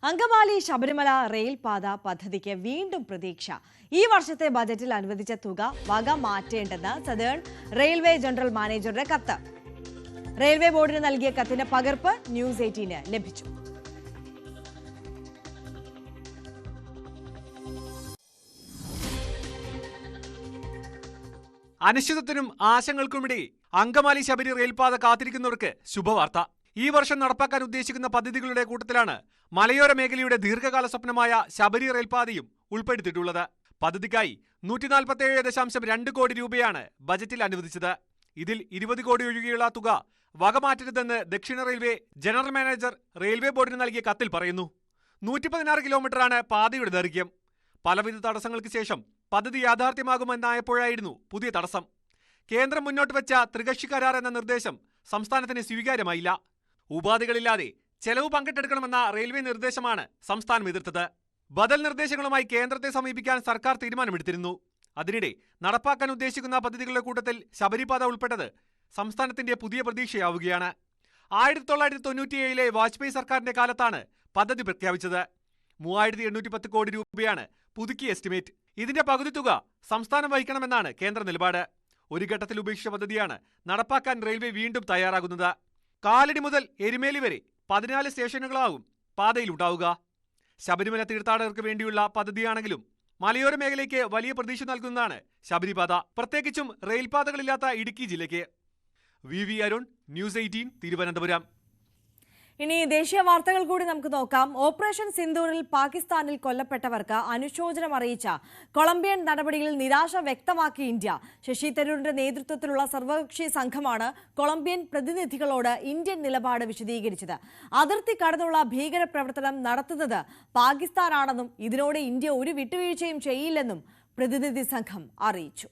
അങ്കമാലി ശബരിമല റെയിൽപാത പദ്ധതിക്ക് വീണ്ടും പ്രതീക്ഷ. ഈ വർഷത്തെ ബജറ്റിൽ അനുവദിച്ച തുക വക മാറ്റേണ്ടെന്ന് സദേൺ റെയിൽവേ ജനറൽ മാനേജറുടെ കത്ത്. റെയിൽവേ ബോർഡിന് നൽകിയ കത്തിന്റെ പകർപ്പ് ന്യൂസ് 18 ലഭിച്ചു. അനിശ്ചിതത്വത്തിനും ആശങ്കകൾക്കുമിടെ അങ്കമാലി ശബരി റെയിൽപാത കാത്തിരിക്കുന്നവർക്ക് ശുഭവാർത്ത. ഈ വർഷം നടപ്പാക്കാൻ ഉദ്ദേശിക്കുന്ന പദ്ധതികളുടെ കൂട്ടത്തിലാണ് മലയോര മേഖലയുടെ ദീർഘകാല സ്വപ്നമായ ശബരി റെയിൽപാതയും ഉൾപ്പെടുത്തിയിട്ടുള്ളത്. പദ്ധതിക്കായി 147.2 കോടി രൂപയാണ് ബജറ്റിൽ അനുവദിച്ചത്. ഇതിൽ 20 കോടി ഒഴികെയുള്ള തുക വകമാറ്റരുതെന്ന് ദക്ഷിണ റെയിൽവേ ജനറൽ മാനേജർ റെയിൽവേ ബോർഡിന് നൽകിയ കത്തിൽ പറയുന്നു. 116 കിലോമീറ്ററാണ് പാതയുടെ ദൈർഘ്യം. പലവിധ തടസ്സങ്ങൾക്ക് ശേഷം പദ്ധതി യാഥാർത്ഥ്യമാകുമെന്നായപ്പോഴായിരുന്നു പുതിയ തടസ്സം. കേന്ദ്രം മുന്നോട്ട് വെച്ച ത്രികക്ഷി കരാർ എന്ന നിർദ്ദേശം സംസ്ഥാനത്തിന് സ്വീകാര്യമായില്ല. ഉപാധികളില്ലാതെ ചെലവ് പങ്കിട്ടെടുക്കണമെന്ന റെയിൽവേ നിർദ്ദേശമാണ് സംസ്ഥാനം എതിർത്തത്. ബദൽ നിർദ്ദേശങ്ങളുമായി കേന്ദ്രത്തെ സമീപിക്കാൻ സർക്കാർ തീരുമാനമെടുത്തിരുന്നു. അതിനിടെ നടപ്പാക്കാൻ ഉദ്ദേശിക്കുന്ന പദ്ധതികളുടെ കൂട്ടത്തിൽ ശബരിപാത ഉൾപ്പെട്ടത് സംസ്ഥാനത്തിന്റെ പുതിയ പ്രതീക്ഷയാവുകയാണ്. 1997 വാജ്പേയി സർക്കാരിന്റെ കാലത്താണ് പദ്ധതി പ്രഖ്യാപിച്ചത്. 3810 കോടി രൂപയാണ് പുതുക്കിയ എസ്റ്റിമേറ്റ്. ഇതിന്റെ പകുതി തുക സംസ്ഥാനം വഹിക്കണമെന്നാണ് കേന്ദ്ര നിലപാട്. ഒരു ഘട്ടത്തിൽ ഉപേക്ഷിച്ച പദ്ധതിയാണ് നടപ്പാക്കാൻ റെയിൽവേ വീണ്ടും തയ്യാറാകുന്നത്. കാലടി മുതൽ എരുമേലി വരെ 14 സ്റ്റേഷനുകളാകും പാതയിലുണ്ടാവുക. ശബരിമല തീർത്ഥാടകർക്ക് വേണ്ടിയുള്ള പദ്ധതിയാണെങ്കിലും മലയോര മേഖലയ്ക്ക് വലിയ പ്രതീക്ഷ നൽകുന്നതാണ് ശബരിപാത, പ്രത്യേകിച്ചും റെയിൽപാതകളില്ലാത്ത ഇടുക്കി ജില്ലയ്ക്ക്. V Arun, news 18, Thiruvananthapuram. ഇനി ദേശീയ വാർത്തകൾ കൂടി നമുക്ക് നോക്കാം. ഓപ്പറേഷൻ സിന്ദൂറിൽ പാകിസ്ഥാനിൽ കൊല്ലപ്പെട്ടവർക്ക് അനുശോചനം അറിയിച്ച കൊളംബിയൻ നടപടിയിൽ നിരാശ വ്യക്തമാക്കി ഇന്ത്യ. ശശി തരൂരിന്റെ നേതൃത്വത്തിലുള്ള സർവകക്ഷി സംഘമാണ് കൊളംബിയൻ പ്രതിനിധികളോട് ഇന്ത്യൻ നിലപാട് വിശദീകരിച്ചത്. അതിർത്തി കടന്നുള്ള ഭീകരപ്രവർത്തനം നടത്തുന്നത് പാകിസ്ഥാനാണെന്നും ഇതിനോട് ഇന്ത്യ ഒരു വിട്ടുവീഴ്ചയും ചെയ്യില്ലെന്നും പ്രതിനിധി സംഘം അറിയിച്ചു.